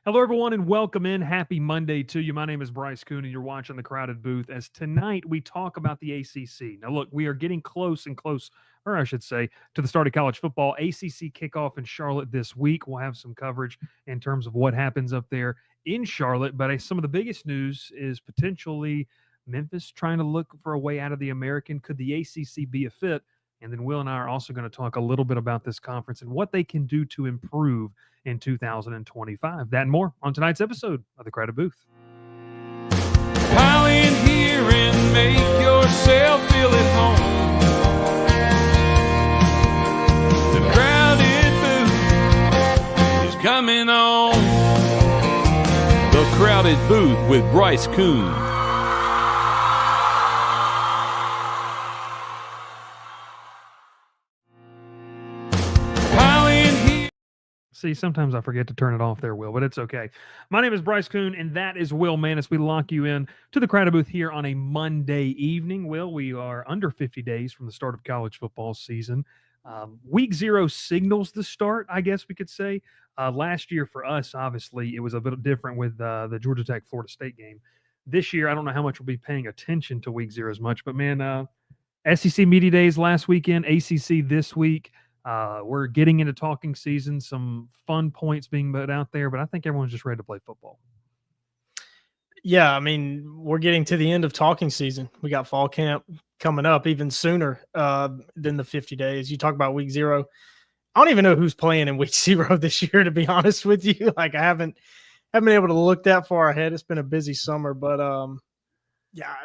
Hello, everyone, and welcome in. Happy Monday to you. My name is Bryce Koon, and you're watching The Crowded Booth. As tonight we talk about the ACC. Now, look, we are getting close, or I should say, to the start of college football. ACC kickoff in Charlotte this week. We'll have some coverage in terms of what happens up there in Charlotte. But some of the biggest news is potentially Memphis trying to look for a way out of the American. Could the ACC be a fit? And then Will and I are also going to talk a little bit about this conference and what they can do to improve in 2025. That and more on tonight's episode of The Crowded Booth. Pile in here and make yourself feel at home. The Crowded Booth is coming on. The Crowded Booth with Bryce Koon. See, sometimes I forget to turn it off there, Will, but it's okay. My name is Bryce Koon, and that is Will Manis. We lock you in to the Crowded Booth here on a Monday evening. Will, we are under 50 days from the start of college football season. Week 0 signals the start, I guess we could say. Last year for us, obviously, it was a bit different with the Georgia Tech-Florida State game. This year, I don't know how much we'll be paying attention to Week 0 as much, but man, SEC Media Days last weekend, ACC this week. We're getting into talking season, some fun points being put out there, but I think everyone's just ready to play football. Yeah, I mean, we're getting to the end of talking season. We got fall camp coming up even sooner than the 50 days. You talk about Week 0. I don't even know who's playing in Week 0 this year, to be honest with you. Like, I haven't been able to look that far ahead. It's been a busy summer, but yeah,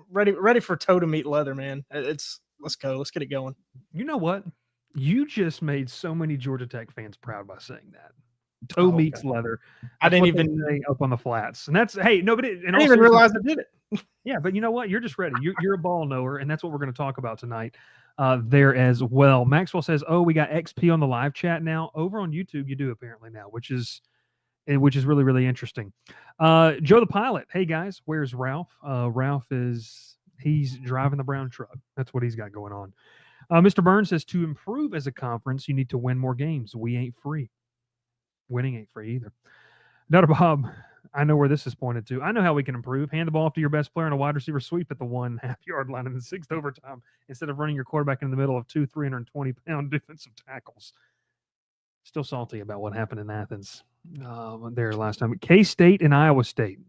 ready for toe to meet leather, man. Let's go. Let's get it going. You know what? You just made so many Georgia Tech fans proud by saying that. Toe meets leather. I didn't even say up on the flats, and that's hey nobody. And I didn't even realize I did it. Yeah, but you know what? You're just ready. You're a ball knower, and that's what we're going to talk about tonight. There as well. Maxwell says, "Oh, we got XP on the live chat now over on YouTube. You do apparently now, which is really really interesting." Joe the pilot. Hey guys, where's Ralph? Ralph he's driving the brown truck. That's what he's got going on. Mr. Burns says, to improve as a conference, you need to win more games. We ain't free. Winning ain't free either. Dr. Bob, I know where this is pointed to. I know how we can improve. Hand the ball off to your best player on a wide receiver sweep at the 1.5 yard line in the 6th overtime instead of running your quarterback in the middle of 2 320-pound defensive tackles. Still salty about what happened in Athens there last time. K-State and Iowa State.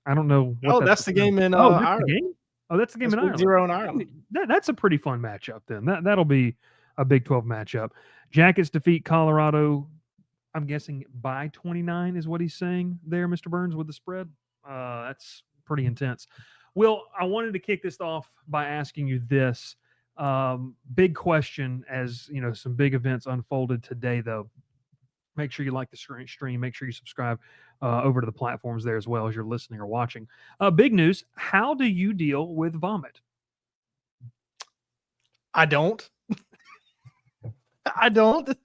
I don't know. That's the game in Ireland. That's the game in Ireland. 0 in Ireland. That's a pretty fun matchup then. That'll be a Big 12 matchup. Jackets defeat Colorado, I'm guessing by 29 is what he's saying there, Mr. Burns, with the spread. That's pretty intense. Will, I wanted to kick this off by asking you this. Big question as, some big events unfolded today, though. Make sure you like the stream. Make sure you subscribe over to the platforms there as well as you're listening or watching. Big news. How do you deal with vomit? I don't. I don't. Okay.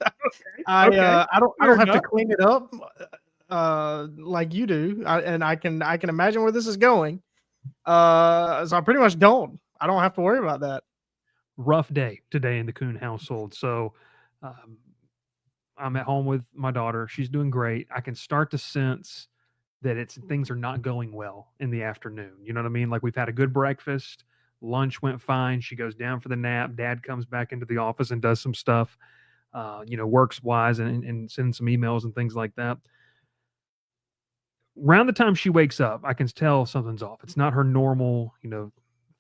I don't have to clean it up like you do. I can imagine where this is going. So I pretty much don't. I don't have to worry about that. Rough day today in the Koon household. So I'm at home with my daughter. She's doing great. I can start to sense that things are not going well in the afternoon. You know what I mean? Like, we've had a good breakfast. Lunch went fine. She goes down for the nap. Dad comes back into the office and does some stuff, works wise and sends some emails and things like that. Around the time she wakes up, I can tell something's off. It's not her normal,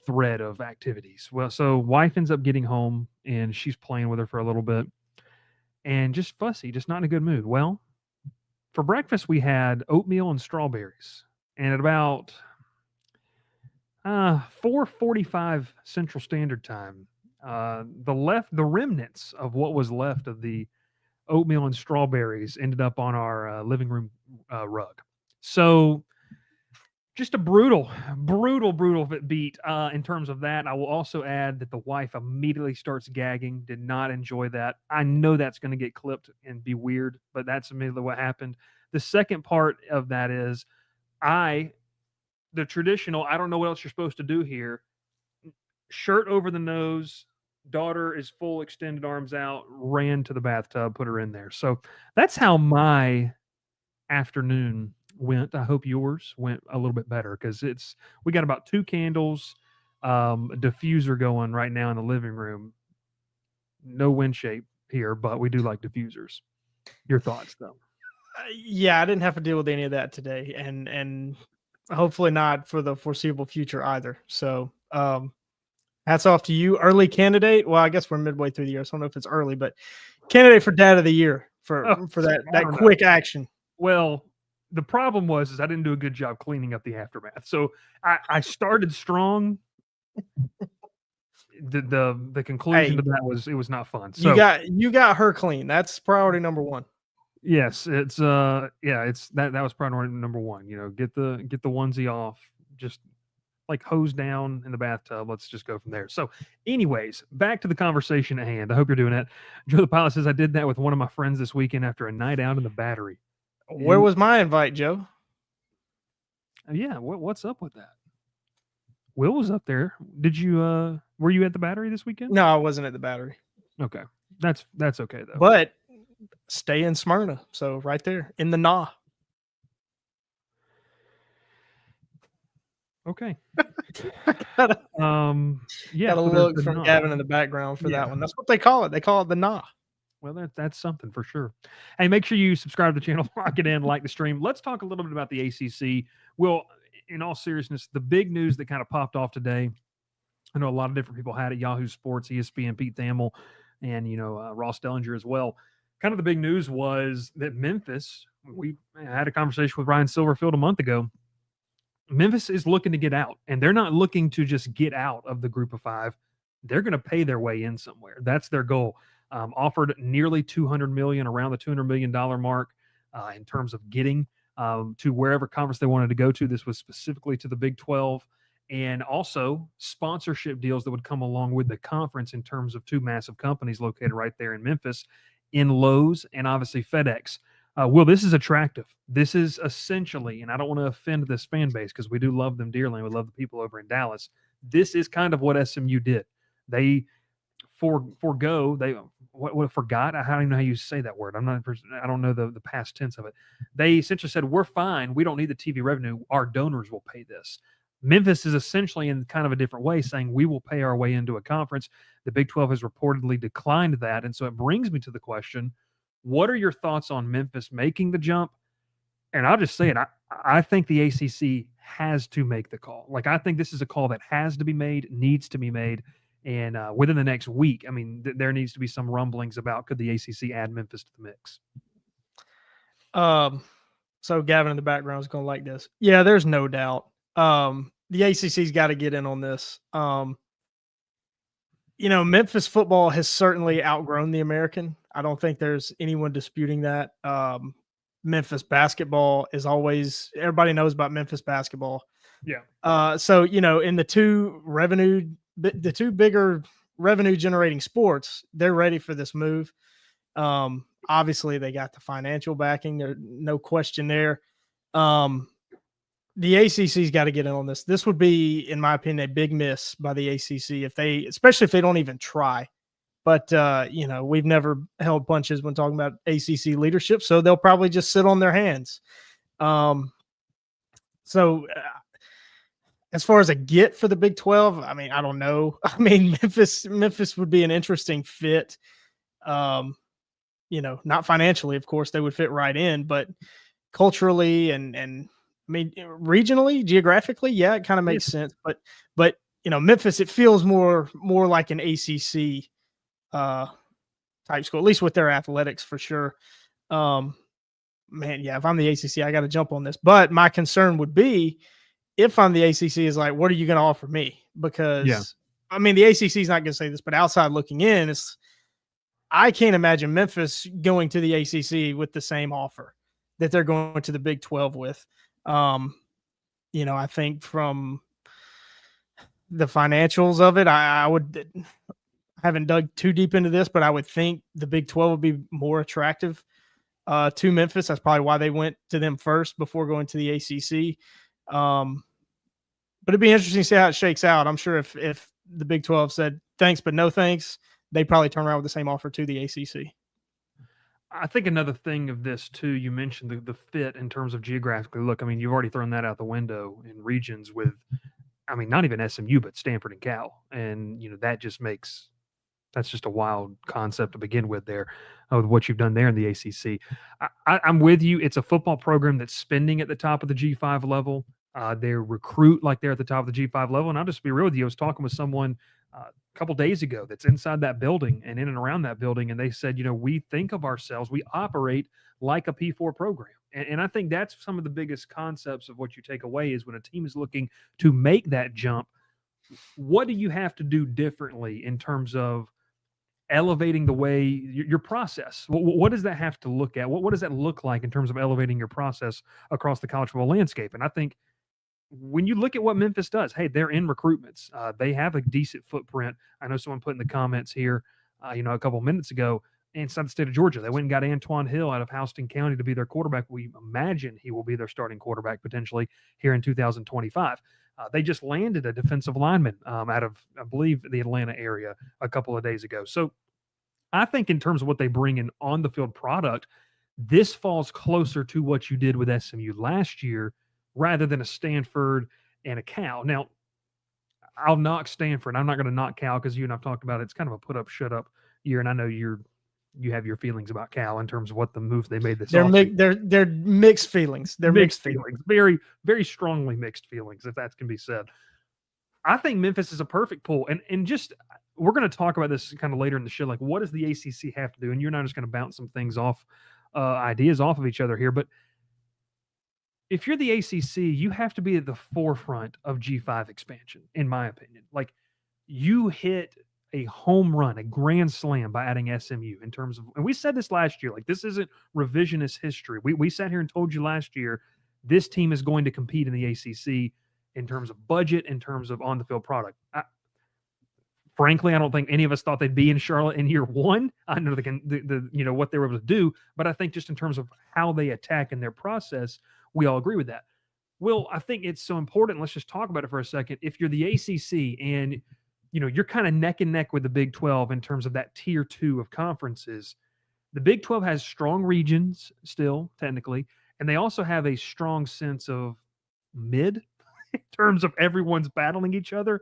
thread of activities. Well, so wife ends up getting home and she's playing with her for a little bit. And just fussy, just not in a good mood. Well, for breakfast, we had oatmeal and strawberries. And at about 4:45 Central Standard Time, the remnants of what was left of the oatmeal and strawberries ended up on our living room rug. So just a brutal beat in terms of that. I will also add that the wife immediately starts gagging, did not enjoy that. I know that's going to get clipped and be weird, but that's immediately what happened. The second part of that is the traditional, I don't know what else you're supposed to do here. Shirt over the nose, daughter is full extended arms out, ran to the bathtub, put her in there. So that's how my afternoon went. I hope yours went a little bit better because we got about 2 candles, a diffuser going right now in the living room. No wind shape here, but we do like diffusers. Your thoughts, though? Yeah, I didn't have to deal with any of that today, and hopefully not for the foreseeable future either. So, hats off to you, early candidate. Well, I guess we're midway through the year, so I don't know if it's early, but candidate for Dad of the Year for Oh, that quick action. Well, the problem was I didn't do a good job cleaning up the aftermath. So I started strong. The conclusion to that was it was not fun. So you got her clean. That's priority number one. yes, it's that was priority number one. Get the onesie off, just like hose down in the bathtub. Let's just go from there. So, anyways, back to the conversation at hand. I hope you're doing that. Joe the Pilot says I did that with one of my friends this weekend after a night out in the Battery. Where was my invite, Joe? Yeah, what's up with that? Will was up there. Did you were you at the Battery this weekend? No, I wasn't at the Battery. Okay. That's okay though. But stay in Smyrna. So right there in the nah. Okay. Gotta Yeah. look from Gavin in the background for that one. That's what they call it. They call it the nah. Well, that's something for sure. Hey, make sure you subscribe to the channel, lock it in, like the stream. Let's talk a little bit about the ACC. Well, in all seriousness, the big news that kind of popped off today, I know a lot of different people had it, Yahoo Sports, ESPN, Pete Thamel, and, Ross Dellinger as well. Kind of the big news was that Memphis, we had a conversation with Ryan Silverfield a month ago. Memphis is looking to get out, and they're not looking to just get out of the group of 5. They're going to pay their way in somewhere. That's their goal. Offered nearly $200 million, around the $200 million mark in terms of getting to wherever conference they wanted to go to. This was specifically to the Big 12, and also sponsorship deals that would come along with the conference in terms of 2 massive companies located right there in Memphis, in Lowe's and obviously FedEx. Will, this is attractive. This is essentially, and I don't want to offend this fan base because we do love them dearly and we love the people over in Dallas. This is kind of what SMU did. They forego. They forgot. I don't even know how you say that word. I don't know the past tense of it. They essentially said, "We're fine. We don't need the TV revenue. Our donors will pay this." Memphis is essentially in kind of a different way saying we will pay our way into a conference. The Big 12 has reportedly declined that, and so it brings me to the question: what are your thoughts on Memphis making the jump? And I'll just say it. I think the ACC has to make the call. Like, I think this is a call that has to be made, needs to be made. And within the next week, I mean, there needs to be some rumblings about could the ACC add Memphis to the mix? So Gavin in the background is going to like this. Yeah, there's no doubt. The ACC's got to get in on this. Memphis football has certainly outgrown the American. I don't think there's anyone disputing that. Memphis basketball is always, everybody knows about Memphis basketball. Yeah. So, in the two bigger revenue generating sports, they're ready for this move. Obviously they got the financial backing. There's no question there. The ACC's got to get in on this. This would be, in my opinion, a big miss by the ACC especially if they don't even try. But, we've never held punches when talking about ACC leadership, so they'll probably just sit on their hands. As far as a get for the Big 12, I mean, I don't know. I mean, Memphis would be an interesting fit. Not financially, of course, they would fit right in, but culturally and I mean, regionally, geographically, yeah, it kind of makes sense. But Memphis, it feels more like an ACC type school, at least with their athletics for sure. If I'm the ACC, I got to jump on this. But my concern would be, if I'm the ACC, is like, what are you going to offer me? Because I mean, the ACC is not going to say this, but outside looking in, I can't imagine Memphis going to the ACC with the same offer that they're going to the Big 12 with. I think from the financials of it, I haven't dug too deep into this, but I would think the Big 12 would be more attractive to Memphis. That's probably why they went to them first before going to the ACC. But it'd be interesting to see how it shakes out. I'm sure if the Big 12 said thanks, but no thanks, they'd probably turn around with the same offer to the ACC. I think another thing of this too, you mentioned the fit in terms of geographically. Look, I mean, you've already thrown that out the window in regions with, I mean, not even SMU, but Stanford and Cal, and that just makes that's just a wild concept to begin with there, with what you've done there in the ACC. I'm with you. It's a football program that's spending at the top of the G5 level. They recruit like they're at the top of the G5 level. And I'll just be real with you. I was talking with someone a couple days ago that's inside that building and in and around that building. And they said, we think of ourselves, we operate like a P4 program. And I think that's some of the biggest concepts of what you take away is when a team is looking to make that jump, what do you have to do differently in terms of elevating the way your process? What does that have to look at? What does that look like in terms of elevating your process across the college football landscape? And I think when you look at what Memphis does, hey, they're in recruitments. They have a decent footprint. I know someone put in the comments here, a couple minutes ago, inside the state of Georgia, they went and got Antoine Hill out of Houston County to be their quarterback. We imagine he will be their starting quarterback potentially here in 2025. They just landed a defensive lineman out of, I believe, the Atlanta area a couple of days ago. So I think in terms of what they bring in on the field product, this falls closer to what you did with SMU last year rather than a Stanford and a Cal. Now, I'll knock Stanford. I'm not going to knock Cal because you and I've talked about it. It's kind of a put up, shut up year, and I know you have your feelings about Cal in terms of what the move they made this offseason. They're mixed feelings. They're mixed feelings. Very, very strongly mixed feelings, if that can be said. I think Memphis is a perfect pull. And just we're going to talk about this kind of later in the show. Like, what does the ACC have to do? And you're not just going to bounce some things off, ideas off of each other here. But if you're the ACC, you have to be at the forefront of G5 expansion, in my opinion. Like, you hit a home run, a grand slam by adding SMU in terms of, and we said this last year, like this isn't revisionist history. We sat here and told you last year, this team is going to compete in the ACC in terms of budget, in terms of on the field product. Frankly, I don't think any of us thought they'd be in Charlotte in year one. I know what they were able to do, but I think just in terms of how they attack in their process, we all agree with that. Well, I think it's so important. Let's just talk about it for a second. If you're the ACC and you're kind of neck and neck with the Big 12 in terms of that tier 2 of conferences, the Big 12 has strong regions still, technically, and they also have a strong sense of mid in terms of everyone's battling each other.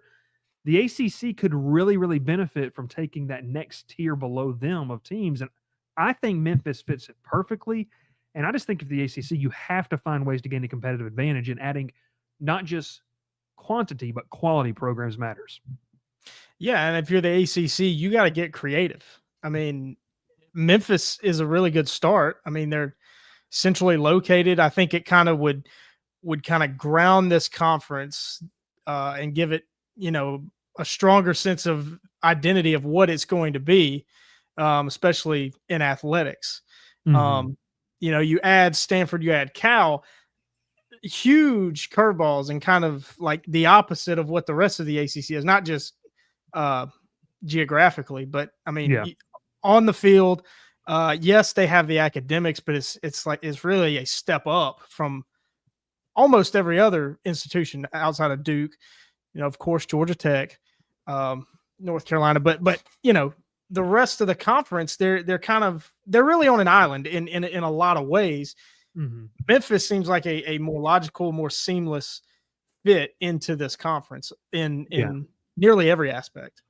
The ACC could really, really benefit from taking that next tier below them of teams. And I think Memphis fits it perfectly. And I just think if the ACC, you have to find ways to gain a competitive advantage, and adding not just quantity, but quality programs matters. Yeah, and if you're the ACC, you got to get creative. I mean, Memphis is a really good start. I mean, they're centrally located. I think it kind of would kind of ground this conference and give it, a stronger sense of identity of what it's going to be, especially in athletics. Mm-hmm. You add Stanford, you add Cal, huge curveballs, and kind of like the opposite of what the rest of the ACC is, not just geographically, but I mean, on the field, yes, they have the academics, but it's really a step up from almost every other institution outside of Duke, of course, Georgia Tech, North Carolina, but the rest of the conference, they're really on an island in a lot of ways. Mm-hmm. Memphis seems like a more logical, more seamless fit into this conference in nearly every aspect.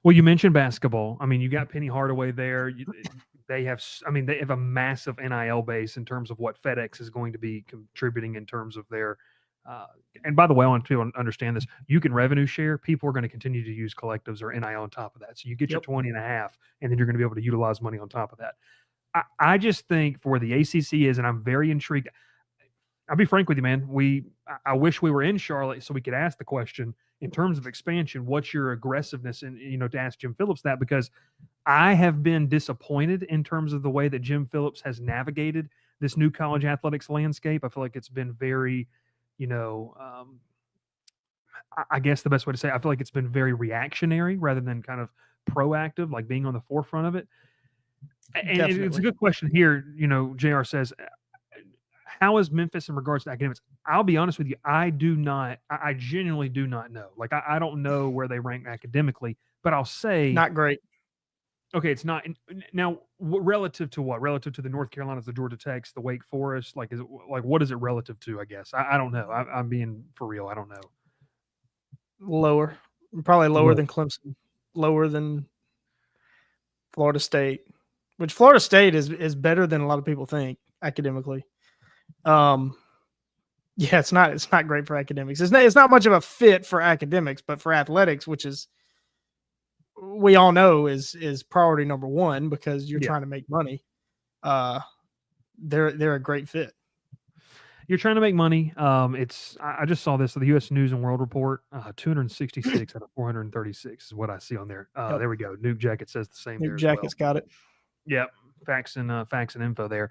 Well, you mentioned basketball. I mean, you got Penny Hardaway there. They have a massive NIL base in terms of what FedEx is going to be contributing in terms of their. And by the way, I want to understand this. You can revenue share. People are going to continue to use collectives or NIL on top of that. So you get your 20.5, and then you're going to be able to utilize money on top of that. I just think for the ACC is, and I'm very intrigued. I'll be frank with you, man. I wish we were in Charlotte so we could ask the question in terms of expansion. What's your aggressiveness? And to ask Jim Phillips that, because I have been disappointed in terms of the way that Jim Phillips has navigated this new college athletics landscape. I feel like it's been very, I guess the best way to say it, I feel like it's been very reactionary rather than kind of proactive, like being on the forefront of it. And it's a good question here. JR says, how is Memphis in regards to academics? I'll be honest with you. I genuinely do not know. Like, I don't know where they rank academically, but I'll say not great. Okay, it's not now. Relative to what? Relative to the North Carolinas, the Georgia Techs, the Wake Forest. Like, is it like what is it relative to? I guess I don't know. I'm being for real. I don't know. Lower, probably lower Lower. than Clemson, lower than Florida State, which Florida State is better than a lot of people think academically. Yeah, it's not great for academics. It's not much of a fit for academics, but for athletics, which is we all know is priority number one because you're trying to make money. They're a great fit. You're trying to make money. I just saw this. So the U.S. News and World Report, 266 out of 436 is what I see on there. Yep. There we go. Nuke Jacket says the same. Nuke Jacket's got it. Yep. Facts and info there.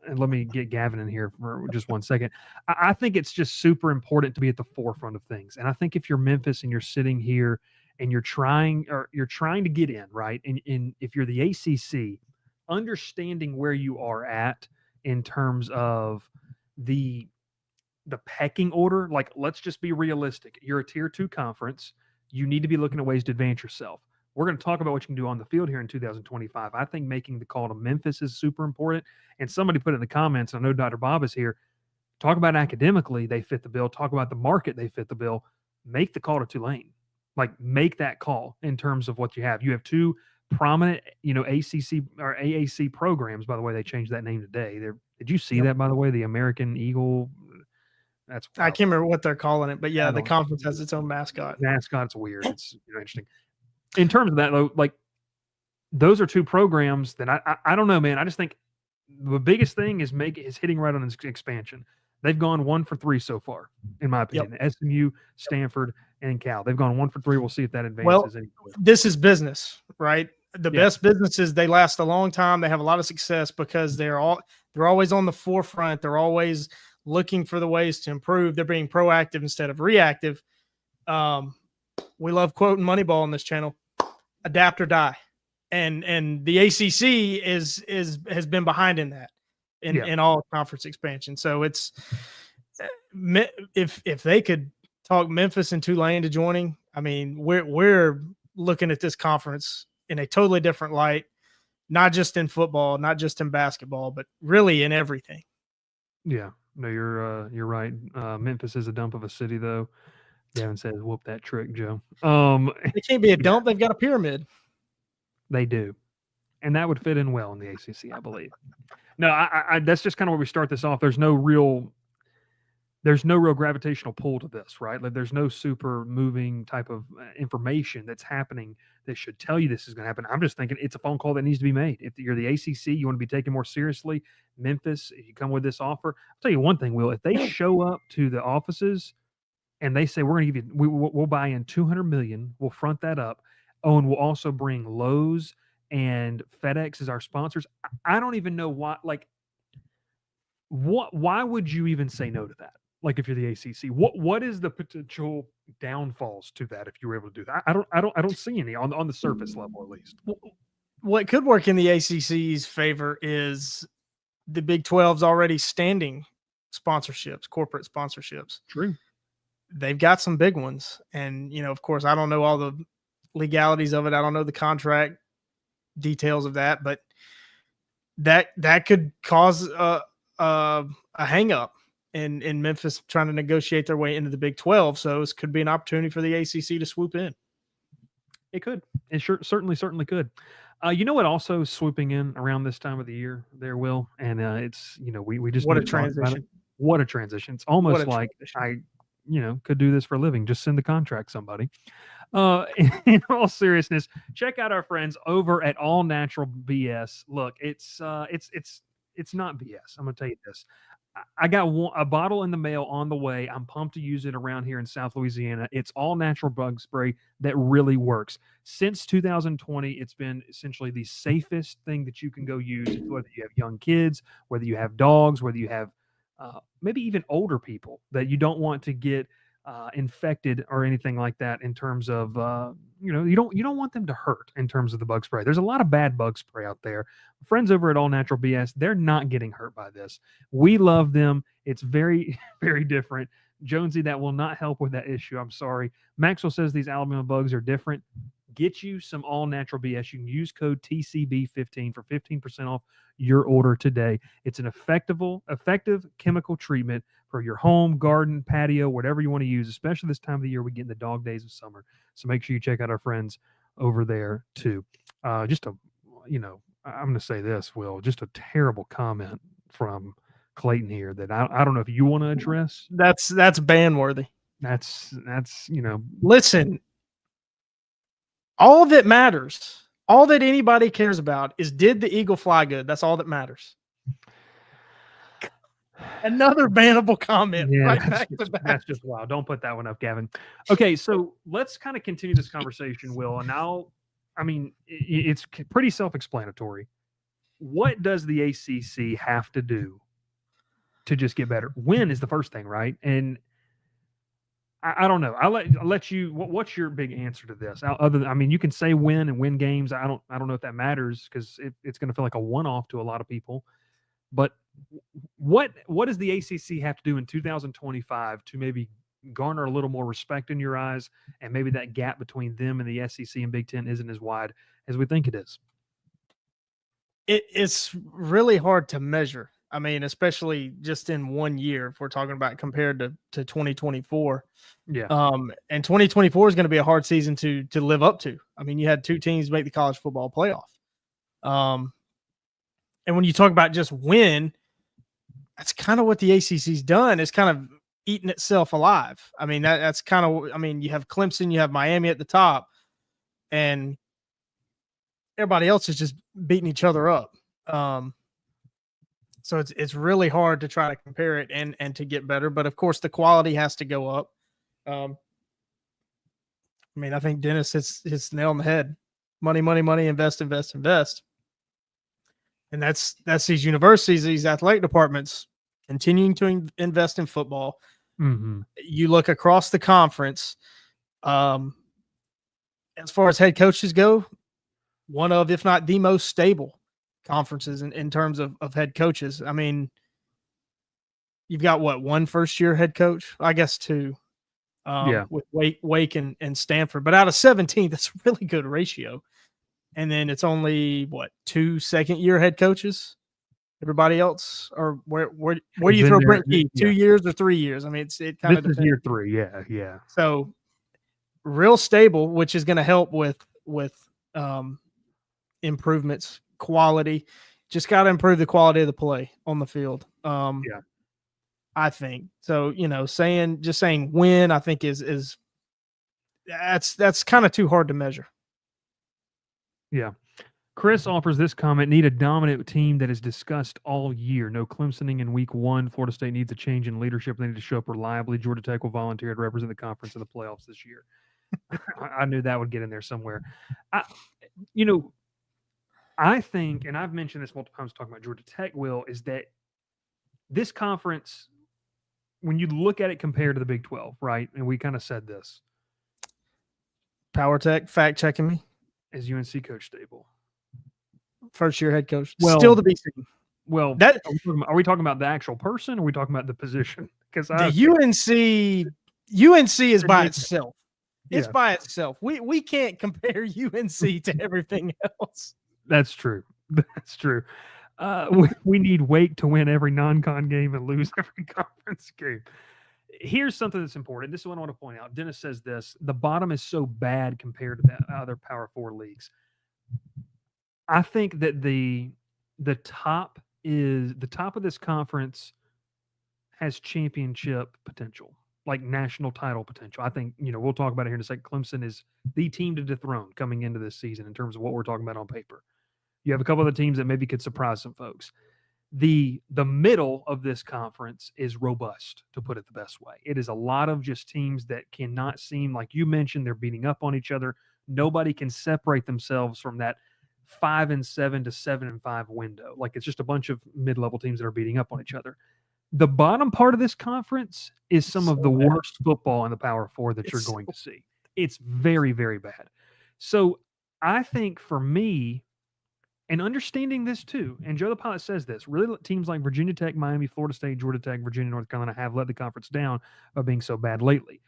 And let me get Gavin in here for just 1 second. I think it's just super important to be at the forefront of things. And I think if you're Memphis and you're sitting here and you're trying to get in, right? And if you're the ACC, understanding where you are at in terms of the pecking order, like let's just be realistic. You're a tier 2 conference. You need to be looking at ways to advance yourself. We're going to talk about what you can do on the field here in 2025. I think making the call to Memphis is super important. And somebody put in the comments, I know Dr. Bob is here, talk about academically, they fit the bill. Talk about the market, they fit the bill. Make the call to Tulane. Like, make that call in terms of what you have. You have two prominent, ACC or AAC programs. By the way, they changed that name today. Did you see that, by the way? The American Eagle. That's I can't remember what they're calling it, but yeah, the conference know. has its own mascot. It's weird. It's interesting. In terms of that, though, like those are two programs that I don't know, man. I just think the biggest thing is hitting right on expansion. They've gone 1 for 3 so far, in my opinion. SMU, Stanford, and Cal. They've gone 1 for 3. We'll see if that advances anywhere. This is business, right? The best businesses, they last a long time. They have a lot of success because they're always on the forefront. They're always looking for the ways to improve. They're being proactive instead of reactive. We love quoting Moneyball on this channel. Adapt or die. And the ACC has been behind in that in all conference expansion. So it's if they could talk Memphis and Tulane to joining, I mean, we're looking at this conference in a totally different light, not just in football, not just in basketball, but really in everything. Yeah, no, you're right. Memphis is a dump of a city, though. Gavin says, "Whoop that trick, Joe." They can't be a dump. They've got a pyramid. They do, and that would fit in well in the ACC, I believe. No, I that's just kind of where we start this off. There's no real gravitational pull to this, right? Like there's no super moving type of information that's happening that should tell you this is going to happen. I'm just thinking it's a phone call that needs to be made. If you're the ACC, you want to be taken more seriously. Memphis, if you come with this offer, I'll tell you one thing, Will. If they show up to the offices and they say, we're going to give you, we'll buy in $200 million, we'll front that up. Oh, and we'll also bring Lowe's and FedEx as our sponsors. I don't even know why. Like, why would you even say no to that? Like, if you're the ACC, what is the potential downfalls to that if you were able to do that? I don't see any on the surface level, at least. What could work in the ACC's favor is the Big 12's already standing sponsorships, corporate sponsorships. True. They've got some big ones. And, of course, I don't know all the legalities of it. I don't know the contract details of that, but that could cause a hang up in Memphis trying to negotiate their way into the Big 12. So this could be an opportunity for the ACC to swoop in. It could. It certainly could. You know what also swooping in around this time of the year there, Will? And it's, we just what a transition. What a transition. It's almost like transition. I could do this for a living. Just send the contract somebody. In all seriousness, check out our friends over at All Natural BS. Look, it's not BS. I'm going to tell you this. I got a bottle in the mail on the way. I'm pumped to use it around here in South Louisiana. It's all natural bug spray that really works. Since 2020, it's been essentially the safest thing that you can go use, whether you have young kids, whether you have dogs, whether you have maybe even older people that you don't want to get infected or anything like that in terms of, you don't want them to hurt in terms of the bug spray. There's a lot of bad bug spray out there. Friends over at All Natural BS, they're not getting hurt by this. We love them. It's very, very different. Jonesy, that will not help with that issue. I'm sorry. Maxwell says these Alabama bugs are different. Get you some all natural BS. You can use code TCB15 for 15% off your order today. It's an effective chemical treatment for your home, garden, patio, whatever you want to use, especially this time of the year. We get in the dog days of summer. So make sure you check out our friends over there too. I'm going to say this, Will, just a terrible comment from Clayton here that I don't know if you want to address. That's ban worthy. That's Listen, all that matters, all that anybody cares about is, did the eagle fly good? That's all that matters. Another bannable comment. Yeah, Right that's just wow. Don't put that one up, Gavin. Okay, so let's kind of continue this conversation, Will. And it's pretty self-explanatory. What does the ACC have to do to just get better? Win is the first thing, right? And I don't know. I'll let you. What's your big answer to this? You can say win and win games. I don't know if that matters, because it's going to feel like a one-off to a lot of people. But what does the ACC have to do in 2025 to maybe garner a little more respect in your eyes, and maybe that gap between them and the SEC and Big Ten isn't as wide as we think it is? It's really hard to measure. I mean, especially just in 1 year, if we're talking about compared to 2024. Yeah. And 2024 is going to be a hard season to live up to. I mean, you had 2 teams make the college football playoff. And when you talk about just win, that's kind of what the ACC's done. It's kind of eaten itself alive. I mean, that's kind of, you have Clemson, you have Miami at the top, and everybody else is just beating each other up. So it's really hard to try to compare it and to get better. But of course, the quality has to go up. I think Dennis hits the nail on the head. Money, money, money, invest, invest, invest. And that's these universities, these athletic departments continuing to invest in football. Mm-hmm. You look across the conference, as far as head coaches go, one of, if not the most stable conferences in terms of head coaches. I mean, you've got one first-year head coach? I guess 2. With Wake and Stanford. But out of 17, that's a really good ratio. And then it's only 2 second-year head coaches. Everybody else, or where do you throw Brent Key? 2 years or 3 years? I mean, it kind of depends. This is year 3, yeah. So real stable, which is going to help with improvements, quality. Just got to improve the quality of the play on the field. I think so. Saying win, I think is that's kind of too hard to measure. Yeah. Chris offers this comment: need a dominant team that is discussed all year. No Clemsoning in week 1. Florida State needs a change in leadership. They need to show up reliably. Georgia Tech will volunteer to represent the conference in the playoffs this year. I knew that would get in there somewhere. I think, and I've mentioned this multiple times talking about Georgia Tech, Will, is that this conference, when you look at it compared to the Big 12, right? And we kind of said this. Power Tech, fact checking me. Is UNC Coach stable? First-year head coach. Still to be seen. Well, are we talking about the actual person, or are we talking about the position? Because the UNC is by itself. It's by itself. We can't compare UNC to everything else. That's true. That's true. We need Wake to win every non-con game and lose every conference game. Here's something that's important. This is what I want to point out. Dennis says this: the bottom is so bad compared to the other Power 4 leagues. I think that the top of this conference has championship potential, like national title potential. I think, we'll talk about it here in a second. Clemson is the team to dethrone coming into this season in terms of what we're talking about on paper. You have a couple of teams that maybe could surprise some folks. The middle of this conference is robust, to put it the best way. It is a lot of just teams that cannot seem, like you mentioned, they're beating up on each other. Nobody can separate themselves from that 5-7 to 7-5 window. Like, it's just a bunch of mid-level teams that are beating up on each other. The bottom part of this conference is some of the worst football in the Power 4 that you're going to see. It's very, very bad. So I think for me, and understanding this too, and Joe the Pilot says this, really teams like Virginia Tech, Miami, Florida State, Georgia Tech, Virginia, North Carolina have let the conference down by being so bad lately.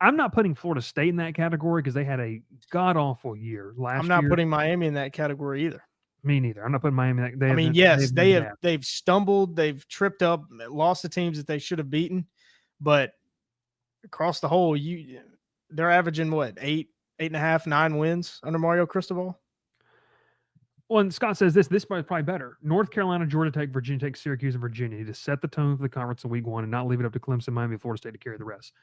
I'm not putting Florida State in that category because they had a god awful year last I'm not year. putting Miami in that category either. Me neither. I'm not putting Miami. I mean, yes, they've stumbled, they've tripped up, lost the teams that they should have beaten, but across the whole, they're averaging what, 8.5, 9 wins under Mario Cristobal. Well, and Scott says this is probably better. North Carolina, Georgia Tech, Virginia Tech, Syracuse, and Virginia to set the tone for the conference in week 1 and not leave it up to Clemson, Miami, Florida State to carry the rest.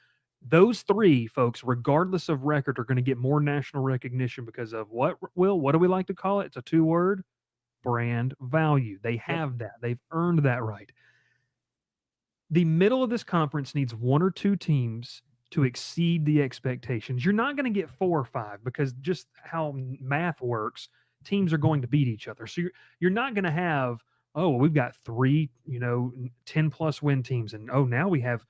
Those 3, folks, regardless of record, are going to get more national recognition because of what, Will? What do we like to call it? It's a 2-word: brand value. They have that. They've earned that right. The middle of this conference needs 1 or 2 teams to exceed the expectations. You're not going to get 4 or 5 because just how math works, teams are going to beat each other. So you're not going to have, oh, well, we've got 3, 10+ win teams, and oh, now we have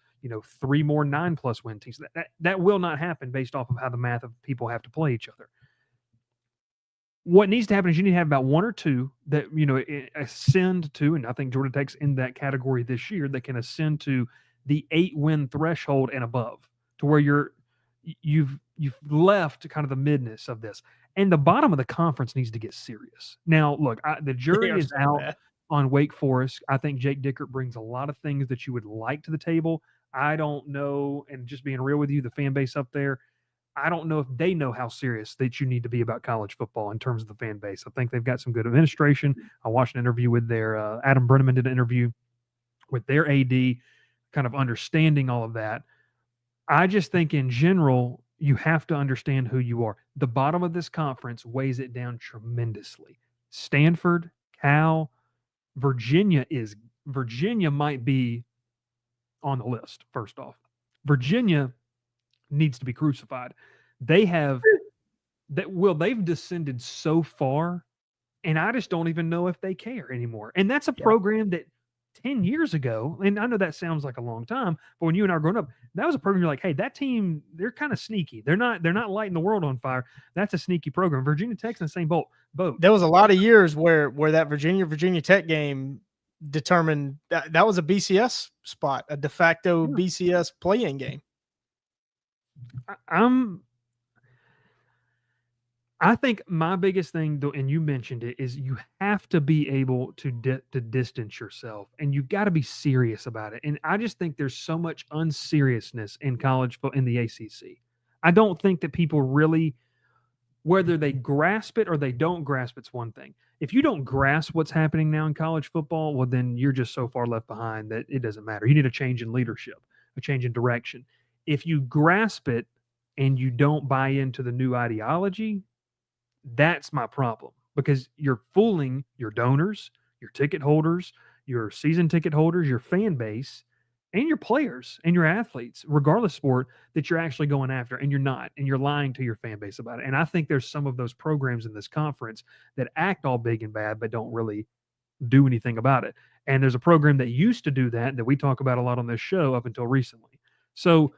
3 more 9+ win teams. That will not happen based off of how the math of people have to play each other. What needs to happen is you need to have about 1 or 2 that ascend to, and I think Georgia Tech's in that category this year, that can ascend to the 8-win threshold and above, to where you've left kind of the midness of this, and the bottom of the conference needs to get serious. Now, look, the jury is out on Wake Forest. I think Jake Dickert brings a lot of things that you would like to the table. I don't know, and just being real with you, the fan base up there, I don't know if they know how serious that you need to be about college football in terms of the fan base. I think they've got some good administration. I watched an interview with their Adam Brenneman did an interview with their AD, kind of understanding all of that. I just think in general, you have to understand who you are. The bottom of this conference weighs it down tremendously. Stanford, Cal, Virginia might be on the list. First off, Virginia needs to be crucified. They've descended so far, and I just don't even know if they care anymore. And that's a program that 10 years ago, and I know that sounds like a long time, but when you and I were growing up, that was a program you're like, hey, that team, they're kind of sneaky. They're not lighting the world on fire. That's a sneaky program. Virginia Tech's in the same boat. There was a lot of years where that Virginia Tech game determined that was a BCS spot, a de facto BCS play-in game. I think my biggest thing, though, and you mentioned it, is you have to be able to distance yourself, and you've got to be serious about it. And I just think there's so much unseriousness in college football in the ACC. I don't think that people really, whether they grasp it or they don't grasp it's one thing. If you don't grasp what's happening now in college football, well, then you're just so far left behind that it doesn't matter. You need a change in leadership, a change in direction. If you grasp it and you don't buy into the new ideology, that's my problem, because you're fooling your donors, your ticket holders, your season ticket holders, your fan base, and your players and your athletes, regardless of sport, that you're actually going after, and you're not, and you're lying to your fan base about it. And I think there's some of those programs in this conference that act all big and bad, but don't really do anything about it. And there's a program that used to do that we talk about a lot on this show up until recently. So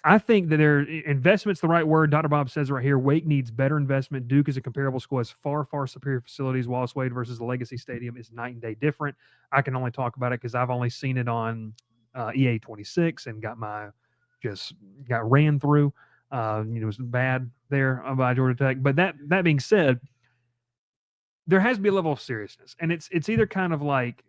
I think that investment's the right word. Dr. Bob says right here, Wake needs better investment. Duke is a comparable school, has far, far superior facilities. Wallace Wade versus the Legacy Stadium is night and day different. I can only talk about it because I've only seen it on EA 26 and got ran through. It was bad there by Georgia Tech. But that being said, there has to be a level of seriousness, and it's either kind of like,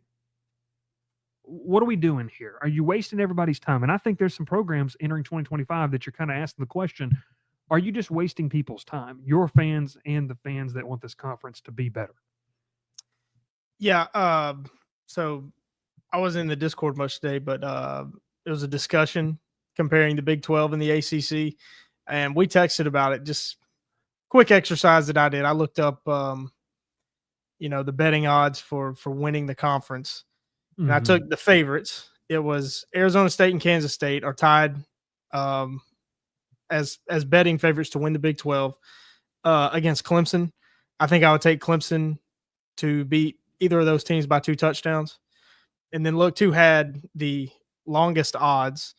what are we doing here? Are you wasting everybody's time? And I think there's some programs entering 2025 that you're kind of asking the question, are you just wasting people's time, your fans and the fans that want this conference to be better? Yeah. So I was in the Discord much today, but it was a discussion comparing the Big 12 and the ACC, and we texted about it. Just quick exercise that I did. I looked up, the betting odds for winning the conference. And I took the favorites. It was Arizona State and Kansas State are tied as betting favorites to win the Big 12 against Clemson. I think I would take Clemson to beat either of those teams by 2 touchdowns. And then look who had the longest odds,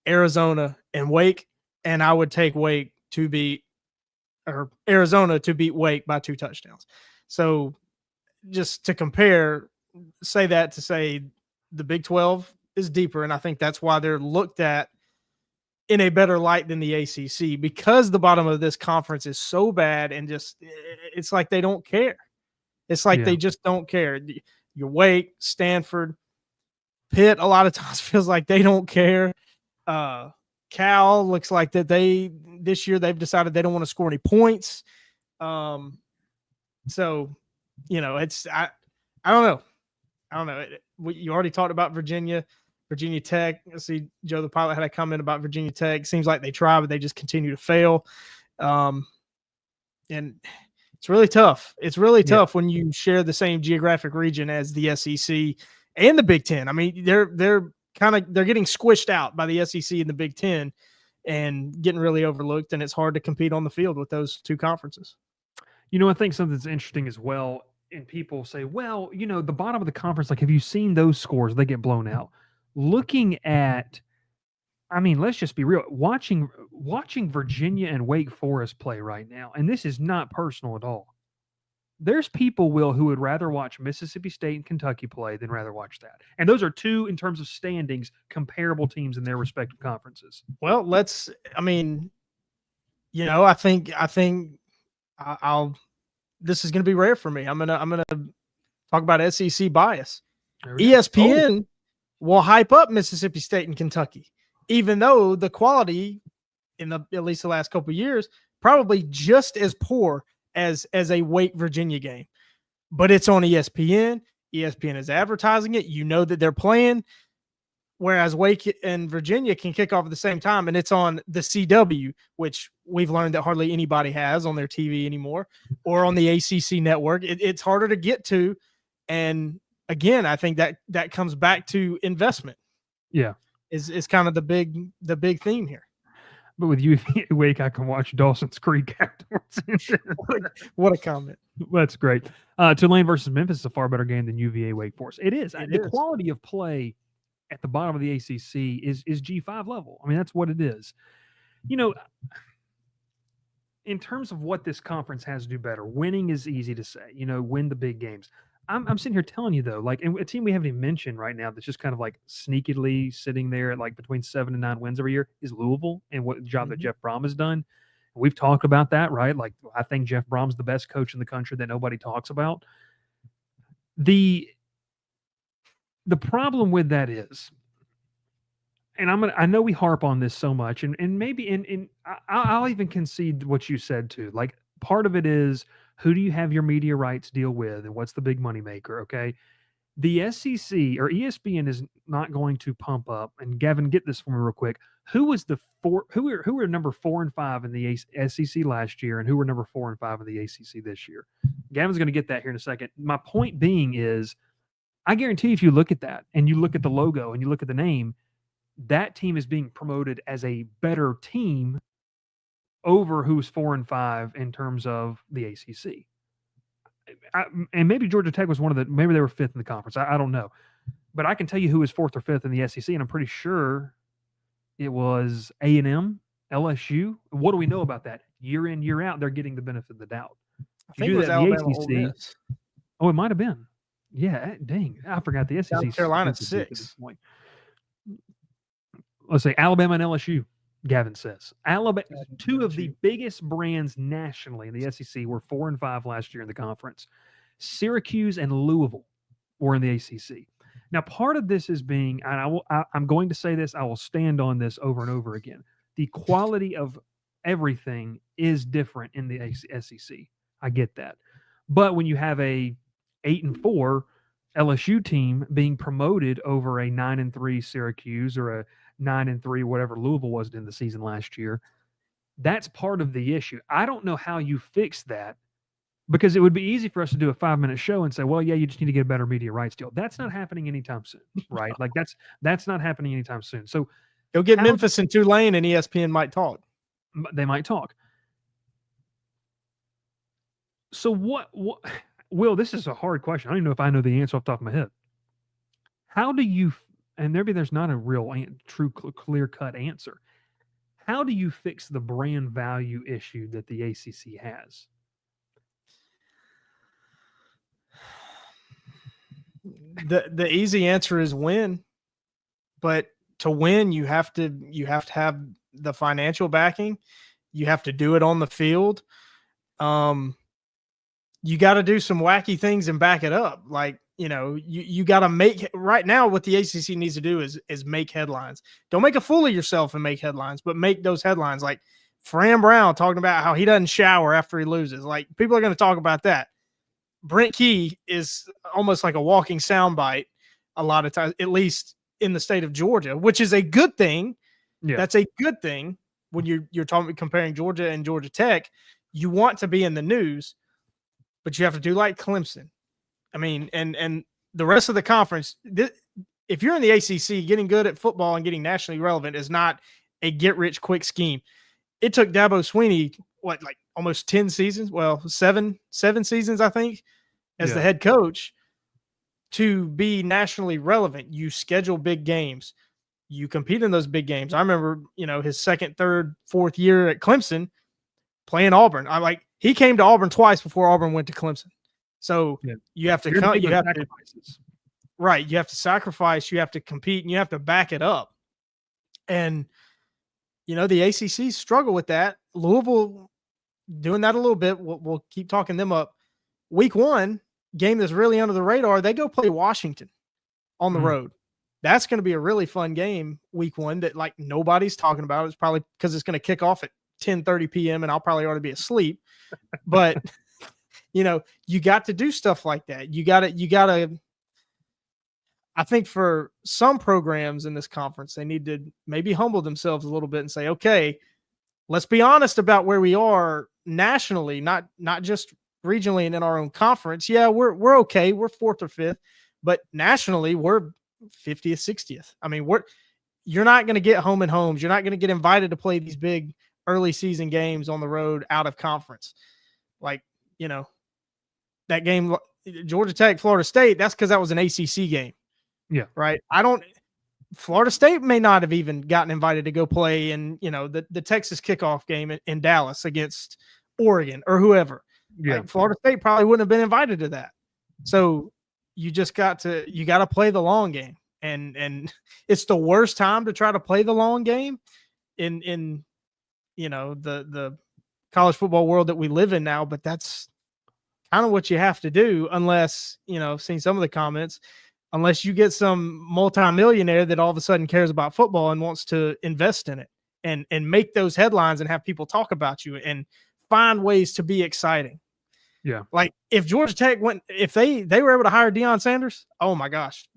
Arizona and Wake. And I would take Arizona to beat Wake by 2 touchdowns. So just to compare, say the Big 12 is deeper, and I think that's why they're looked at in a better light than the ACC because the bottom of this conference is so bad and just it's like they don't care. It's like they just don't care. Your Wake, Stanford, Pitt, a lot of times feels like they don't care. Cal looks like that this year they've decided they don't want to score any points. So, it's I don't know. You already talked about Virginia Tech. Let's see, Joe the Pilot had a comment about Virginia Tech. Seems like they try, but they just continue to fail. And it's really tough. It's really tough when you share the same geographic region as the SEC and the Big Ten. I mean, they're getting squished out by the SEC and the Big Ten and getting really overlooked, and it's hard to compete on the field with those two conferences. I think something that's interesting as well, and people say, well, the bottom of the conference, like, have you seen those scores? They get blown out. Looking at, let's just be real. Watching Virginia and Wake Forest play right now, and this is not personal at all. There's people, Will, who would rather watch Mississippi State and Kentucky play than rather watch that. And those are two, in terms of standings, comparable teams in their respective conferences. Well, I think this is going to be rare for me. I'm going to talk about SEC bias. ESPN will hype up Mississippi State and Kentucky, even though the quality in at least the last couple of years, probably just as poor as a Wake Virginia game, but it's on ESPN. ESPN is advertising it. That they're playing, whereas Wake and Virginia can kick off at the same time, and it's on the CW, which we've learned that hardly anybody has on their TV anymore, or on the ACC network. It's harder to get to, and again, I think that comes back to investment. Yeah, is kind of the big theme here. But with UVA Wake, I can watch Dawson's Creek afterwards. What a comment. That's great. Tulane versus Memphis is a far better game than UVA Wake Forest. It is. The quality of play at the bottom of the ACC is G5 level. That's what it is. In terms of what this conference has to do better, winning is easy to say. Win the big games. I'm sitting here telling you, though, like, and a team we haven't even mentioned right now that's just kind of like sneakily sitting there at like between 7 and 9 wins every year is Louisville, and what job that Jeff Brom has done. We've talked about that, right? Like, I think Jeff Brom's the best coach in the country that nobody talks about. The problem with that is, and I know we harp on this so much, and maybe I'll even concede what you said too. Like, part of it is, who do you have your media rights deal with, and what's the big money maker? Okay, the SEC or ESPN is not going to pump up. And Gavin, get this for me real quick. Who was who were number 4 and 5 in the SEC last year, and who were number 4 and 5 in the ACC this year? Gavin's going to get that here in a second. My point being is, I guarantee if you look at that and you look at the logo and you look at the name, that team is being promoted as a better team over who's 4 and 5 in terms of the ACC. And maybe Georgia Tech was maybe they were 5th in the conference. I don't know. But I can tell you who is 4th or 5th in the SEC, and I'm pretty sure it was A&M, LSU. What do we know about that? Year in, year out, they're getting the benefit of the doubt. I think it was Alabama, Ole Miss. Oh, it might have been. Yeah, dang. I forgot the SEC. South Carolina at 6. Let's say Alabama and LSU. Gavin says Alabama, two of the biggest brands nationally in the SEC were 4 and 5 last year in the conference. Syracuse and Louisville were in the ACC. Now, part of this is being, and I'm going to say this, I will stand on this over and over again. The quality of everything is different in the SEC. I get that. But when you have a 8 and 4 LSU team being promoted over a 9 and 3 Syracuse or a 9 and 3, whatever Louisville was in the season last year, that's part of the issue. I don't know how you fix that, because it would be easy for us to do a 5-minute show and say, well, yeah, you just need to get a better media rights deal. That's not happening anytime soon, right? Like that's not happening anytime soon. So go get Memphis and Tulane, and ESPN might talk. They might talk. So what Will, this is a hard question. I don't even know if I know the answer off the top of my head. How do you, and maybe there's not a real true clear-cut answer, how do you fix the brand value issue that the ACC has? The easy answer is win, but to win you have to have the financial backing. You have to do it on the field. You got to do some wacky things and back it up. Like, you got to make right now what the ACC needs to do is make headlines. Don't make a fool of yourself and make headlines, but make those headlines. Like Fran Brown talking about how he doesn't shower after he loses. Like, people are going to talk about that. Brent Key is almost like a walking soundbite a lot of times, at least in the state of Georgia, which is a good thing. Yeah. That's a good thing when you're talking comparing Georgia and Georgia Tech. You want to be in the news, but you have to do like Clemson. I mean, and the rest of the conference, if you're in the ACC, getting good at football and getting nationally relevant is not a get-rich-quick scheme. It took Dabo Swinney, like almost 10 seasons? Well, seven seasons, I think, as the head coach to be nationally relevant. You schedule big games. You compete in those big games. I remember, his second, third, fourth year at Clemson playing Auburn. He came to Auburn twice before Auburn went to Clemson. So you have to come. You have sacrifices. Right. You have to sacrifice. You have to compete, and you have to back it up. And the ACC struggle with that. Louisville doing that a little bit. We'll keep talking them up. Week 1 game that's really under the radar. They go play Washington on the road. That's going to be a really fun game. Week 1 that like nobody's talking about. It's probably because it's going to kick off at 10:30 p.m. and I'll probably already be asleep. But you got to do stuff like that. You got to. I think for some programs in this conference, they need to maybe humble themselves a little bit and say, okay, let's be honest about where we are nationally, not just regionally and in our own conference. Yeah, we're okay. We're 4th or 5th, but nationally we're 50th, 60th. I mean, you're not going to get home and homes. You're not going to get invited to play these big early season games on the road out of conference. Like, that game, Georgia Tech, Florida State, that's because that was an ACC game. Yeah. Right. Florida State may not have even gotten invited to go play in, the Texas kickoff game in Dallas against Oregon or whoever. Yeah. Like, Florida State probably wouldn't have been invited to that. So you just got to play the long game. And it's the worst time to try to play the long game in the college football world that we live in now, but that's kind of what you have to do unless, I've seen some of the comments, unless you get some multimillionaire that all of a sudden cares about football and wants to invest in it and make those headlines and have people talk about you and find ways to be exciting. Yeah. Like if Georgia Tech if they were able to hire Deion Sanders, oh my gosh,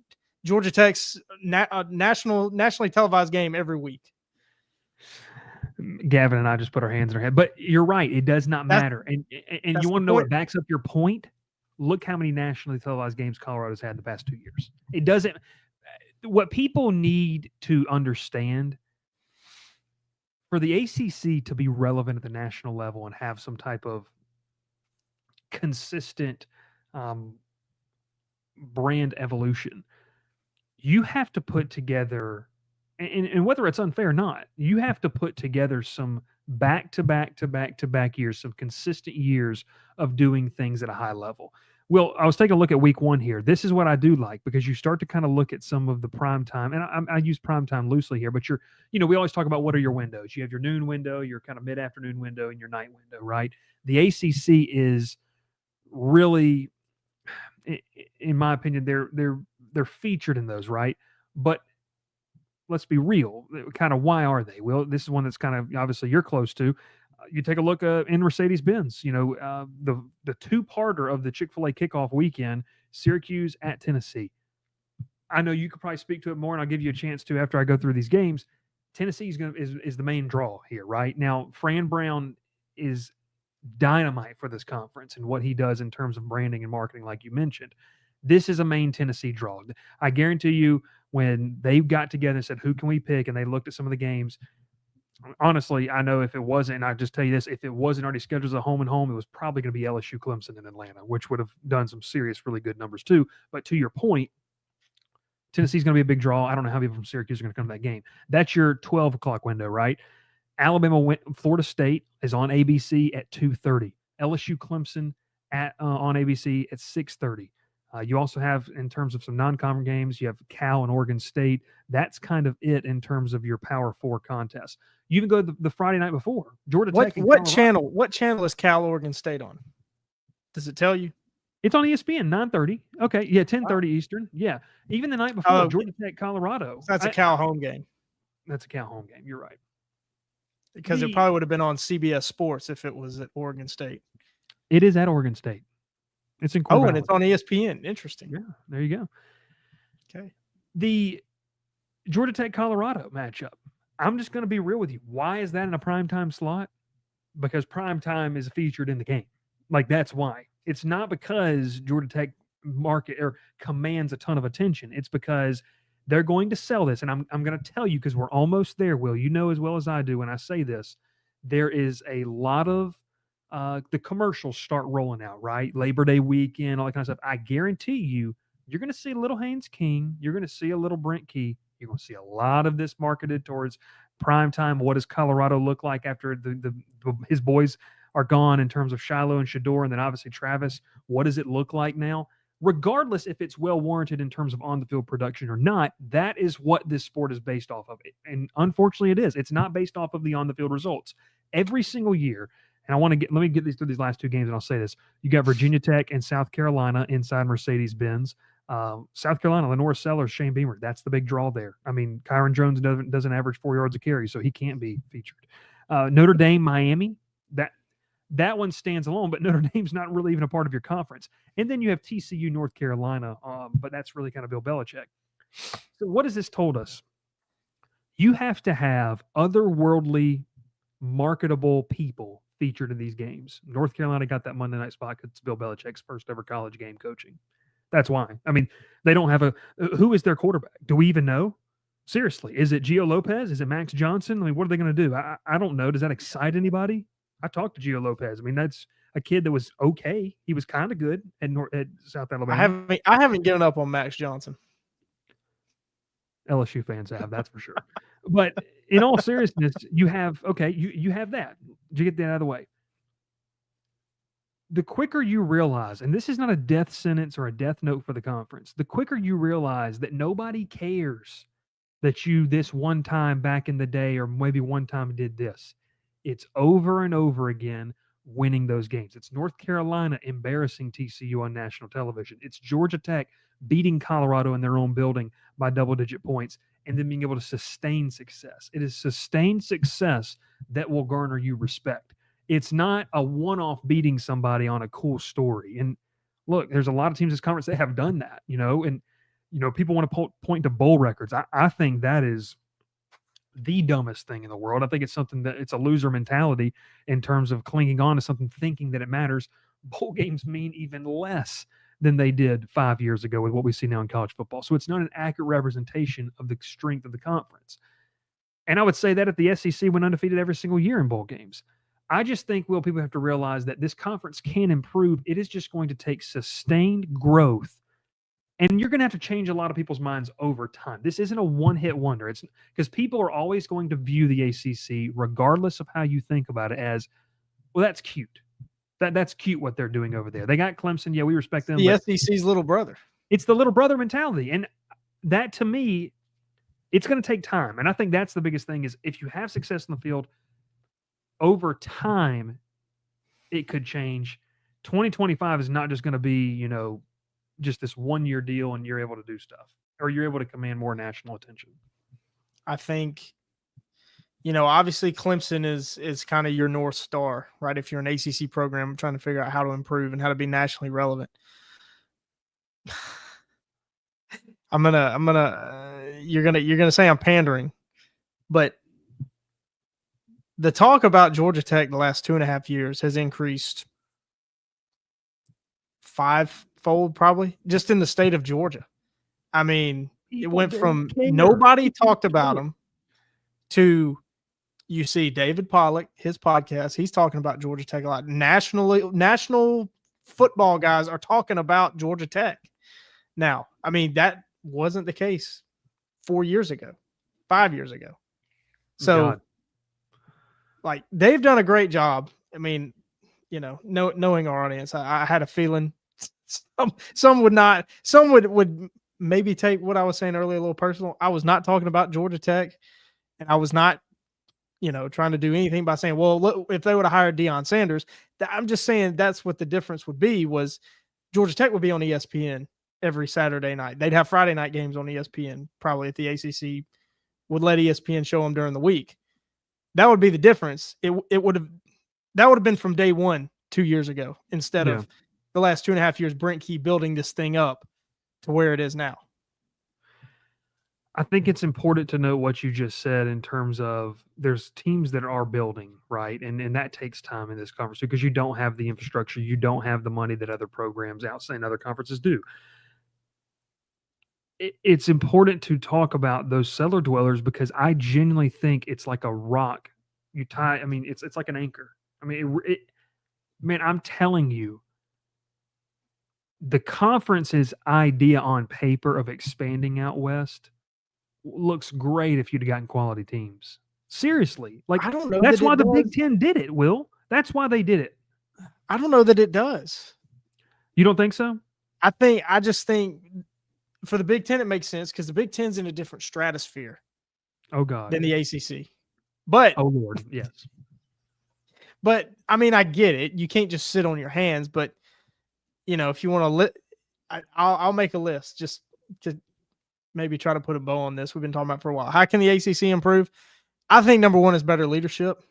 Georgia Tech's nationally televised game every week. Gavin and I just put our hands in our head, but you're right. It does not matter. And you want to know what backs up your point? Look how many nationally televised games Colorado's had the past 2 years. It doesn't. What people need to understand for the ACC to be relevant at the national level and have some type of consistent brand evolution, you have to put together, and whether it's unfair or not, you have to put together some back-to-back years, some consistent years of doing things at a high level. Well, I was taking a look at week 1 here. This is what I do like, because you start to kind of look at some of the prime time, and I use prime time loosely here, but we always talk about what are your windows. You have your noon window, your kind of mid-afternoon window, and your night window, right? The ACC is really, in my opinion, they're featured in those, right? But let's be real. Kind of why are they? Well, this is one that's kind of obviously you're close to. You take a look in Mercedes-Benz, the two-parter of the Chick-fil-A kickoff weekend, Syracuse at Tennessee. I know you could probably speak to it more, and I'll give you a chance to after I go through these games. Tennessee is the main draw here, right? Now, Fran Brown is dynamite for this conference and what he does in terms of branding and marketing, like you mentioned. This is a main Tennessee draw. I guarantee you, when they got together and said, who can we pick, and they looked at some of the games, honestly, I know if it wasn't, and I just tell you this, if it wasn't already scheduled as a home and home, it was probably going to be LSU Clemson in Atlanta, which would have done some serious, really good numbers too. But to your point, Tennessee's going to be a big draw. I don't know how people from Syracuse are going to come to that game. That's your 12 o'clock window, right? Florida State is on ABC at 2:30. LSU Clemson on ABC at 6:30. You also have, in terms of some non-conference games, you have Cal and Oregon State. That's kind of it in terms of your Power 4 contests. You even go the Friday night before, Georgia Tech and What Colorado. What channel is Cal Oregon State on? Does it tell you? It's on ESPN, 9:30. Okay, yeah, 10:30 Eastern. Yeah, even the night before, Oh, Georgia Tech, Colorado. So that's a Cal home game. That's a Cal home game. You're right. Because it probably would have been on CBS Sports if it was at Oregon State. It is at Oregon State. It's in Corvallis. And it's on ESPN. Interesting. Yeah, there you go. Okay. The Georgia Tech Colorado matchup. I'm just going to be real with you. Why is that in a primetime slot? Because primetime is featured in the game. Like, that's why. It's not because Georgia Tech market or commands a ton of attention. It's because they're going to sell this. And I'm going to tell you, because we're almost there, Will. You know as well as I do when I say this, there is a lot of the commercials start rolling out, right? Labor Day weekend, all that kind of stuff. I guarantee you, you're going to see a little Haynes King. You're going to see a little Brent Key. You're going to see a lot of this marketed towards prime time. What does Colorado look like after his boys are gone in terms of Shiloh and Shador, and then obviously Travis? What does it look like now? Regardless if it's well warranted in terms of on-the-field production or not, that is what this sport is based off of. And unfortunately, it is. It's not based off of the on-the-field results. Every single year, and let me get through these last two games, and I'll say this. You got Virginia Tech and South Carolina inside Mercedes-Benz. South Carolina, Lenore Sellers, Shane Beamer. That's the big draw there. I mean, Kyron Jones doesn't average 4 yards a carry, so he can't be featured. Notre Dame, Miami, that one stands alone, but Notre Dame's not really even a part of your conference. And then you have TCU, North Carolina, but that's really kind of Bill Belichick. So what has this told us? You have to have otherworldly, marketable people featured in these games. North Carolina got that Monday night spot because it's Bill Belichick's first ever college game coaching. That's why. I mean, they don't have who is their quarterback? Do we even know? Seriously, is it Gio Lopez? Is it Max Johnson? I mean, what are they going to do? I don't know. Does that excite anybody? I talked to Gio Lopez. I mean, that's a kid that was okay. He was kind of good at South Alabama. I haven't given up on Max Johnson. LSU fans have, that's for sure. But in all seriousness, you have that. Did you get that out of the way? The quicker you realize, and this is not a death sentence or a death note for the conference, the quicker you realize that nobody cares that you this one time back in the day or maybe one time did this. It's over and over again winning those games. It's North Carolina embarrassing TCU on national television. It's Georgia Tech beating Colorado in their own building by double-digit points and then being able to sustain success. It is sustained success that will garner you respect. It's not a one-off beating somebody on a cool story. And look, there's a lot of teams in this conference that have done that, and people want to point to bowl records. I think that is the dumbest thing in the world. I think it's something that it's a loser mentality in terms of clinging on to something, thinking that it matters. Bowl games mean even less than they did 5 years ago with what we see now in college football. So it's not an accurate representation of the strength of the conference. And I would say that if the SEC went undefeated every single year in bowl games. I just think, Will, people have to realize that this conference can improve. It is just going to take sustained growth. And you're going to have to change a lot of people's minds over time. This isn't a one-hit wonder. It's because people are always going to view the ACC, regardless of how you think about it, as, well, that's cute. That's cute what they're doing over there. They got Clemson. Yeah, we respect them. The SEC's little brother. It's the little brother mentality. And that, to me, it's going to take time. And I think that's the biggest thing is if you have success in the field, over time, it could change. 2025 is not just going to be, just this 1 year deal and you're able to do stuff or you're able to command more national attention. I think, obviously Clemson is kind of your North Star, right? If you're an ACC program trying to figure out how to improve and how to be nationally relevant. You're gonna say I'm pandering, but the talk about Georgia Tech the last 2.5 years has increased 5-fold, probably, just in the state of Georgia. I mean, it went from nobody talked about them to you see David Pollack, his podcast, he's talking about Georgia Tech a lot. National football guys are talking about Georgia Tech. Now, I mean, that wasn't the case 4 years ago, 5 years ago. So, like, they've done a great job. I mean, knowing our audience, I had a feeling Some would not. Some would maybe take what I was saying earlier a little personal. I was not talking about Georgia Tech, and I was not, trying to do anything by saying, well, look, if they would have hired Deion Sanders, I'm just saying that's what the difference would be. Was Georgia Tech would be on ESPN every Saturday night. They'd have Friday night games on ESPN. Probably if the ACC would let ESPN show them during the week, that would be the difference. That would have been from day one 2 years ago instead of the last 2.5 years. Brent Key building this thing up to where it is now. I think it's important to know what you just said in terms of there's teams that are building, right? And that takes time in this conference because you don't have the infrastructure, you don't have the money that other programs outside and other conferences do. It's important to talk about those cellar dwellers because I genuinely think it's like a rock you tie. I mean, it's like an anchor. I mean, man, I'm telling you, the conference's idea on paper of expanding out west looks great if you'd have gotten quality teams. Seriously. Like, I don't know. That's why the Big Ten did it, Will. That's why they did it. I don't know that it does. You don't think so? I just think for the Big Ten, it makes sense because the Big Ten's in a different stratosphere. Oh, God. Than the ACC. But, oh, Lord, yes. But, I mean, I get it. You can't just sit on your hands. But, if you want to, I'll make a list just to maybe try to put a bow on this. We've been talking about for a while. How can the ACC improve? I think number one is better leadership.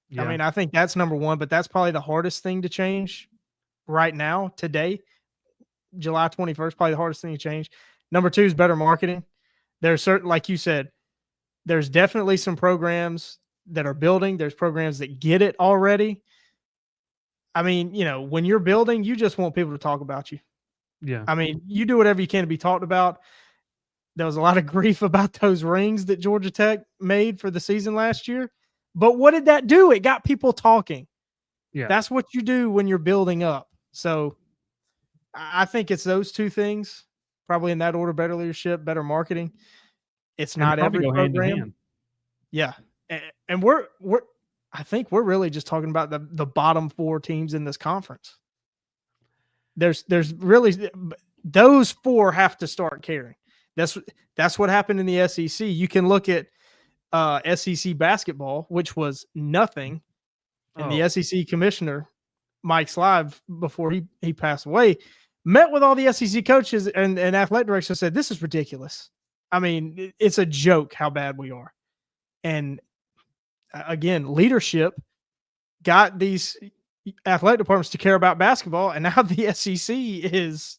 Yeah. I mean, I think that's number one, but that's probably the hardest thing to change right now, today, July 21st, probably the hardest thing to change. Number two is better marketing. There's certain, like you said, there's definitely some programs that are building. There's programs that get it already. I mean, when you're building, you just want people to talk about you. Yeah. I mean, you do whatever you can to be talked about. There was a lot of grief about those rings that Georgia Tech made for the season last year. But what did that do? It got people talking. Yeah. That's what you do when you're building up. So I think it's those two things, probably in that order: better leadership, better marketing. It's not every program. Hand in hand. Yeah. And I think we're really just talking about the bottom four teams in this conference. There's really those four have to start caring. That's what happened in the SEC. You can look at SEC basketball, which was nothing, and the SEC commissioner Mike Slive, before he passed away, met with all the SEC coaches and athletic directors and said, "This is ridiculous. I mean, it's a joke how bad we are." And again, leadership got these athletic departments to care about basketball, and now the SEC is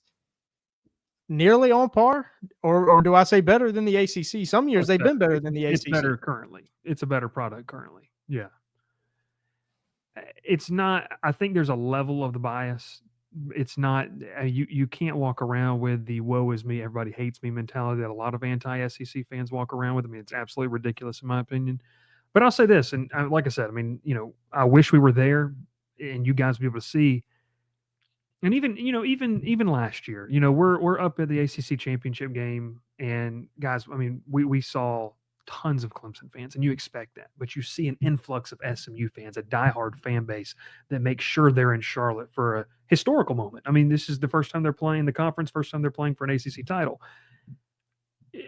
nearly on par, or do I say better than the ACC? Some years they've been better than the ACC. It's better currently. It's a better product currently. Yeah. It's not, I think there's a level of the bias. It's not, you can't walk around with the woe is me, everybody hates me mentality that a lot of anti-SEC fans walk around with. I mean, it's absolutely ridiculous in my opinion. But I'll say this, and like I said, I mean, I wish we were there and you guys would be able to see. And even last year, we're up at the ACC championship game, and guys, I mean, we saw tons of Clemson fans, and you expect that, but you see an influx of SMU fans, a diehard fan base that makes sure they're in Charlotte for a historical moment. I mean, this is the first time they're playing the conference, first time they're playing for an ACC title.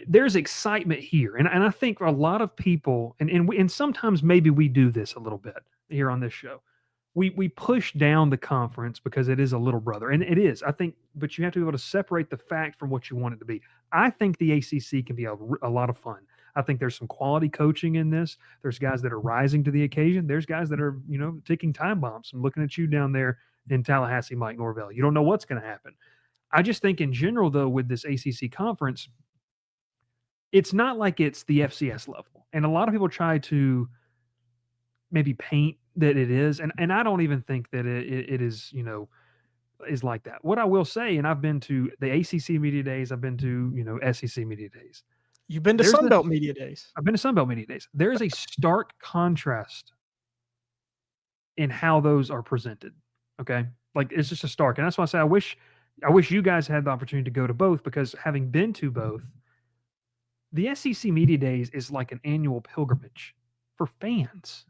There's excitement here, and I think a lot of people, and sometimes maybe we do this a little bit here on this show. We push down the conference because it is a little brother, and it is, I think, but you have to be able to separate the fact from what you want it to be. I think the ACC can be a lot of fun. I think there's some quality coaching in this. There's guys that are rising to the occasion. There's guys that are, taking time bombs and looking at you down there in Tallahassee, Mike Norvell. You don't know what's going to happen. I just think in general, though, with this ACC conference, it's not like it's the FCS level. And a lot of people try to maybe paint that it is. And I don't even think that it is, is like that. What I will say, and I've been to the ACC media days, I've been to, SEC media days. You've been to Sunbelt media days. I've been to Sunbelt media days. There is a stark contrast in how those are presented. Okay. Like it's just a stark. And that's why I say, I wish you guys had the opportunity to go to both, because having been to both, the SEC media days is like an annual pilgrimage for fans.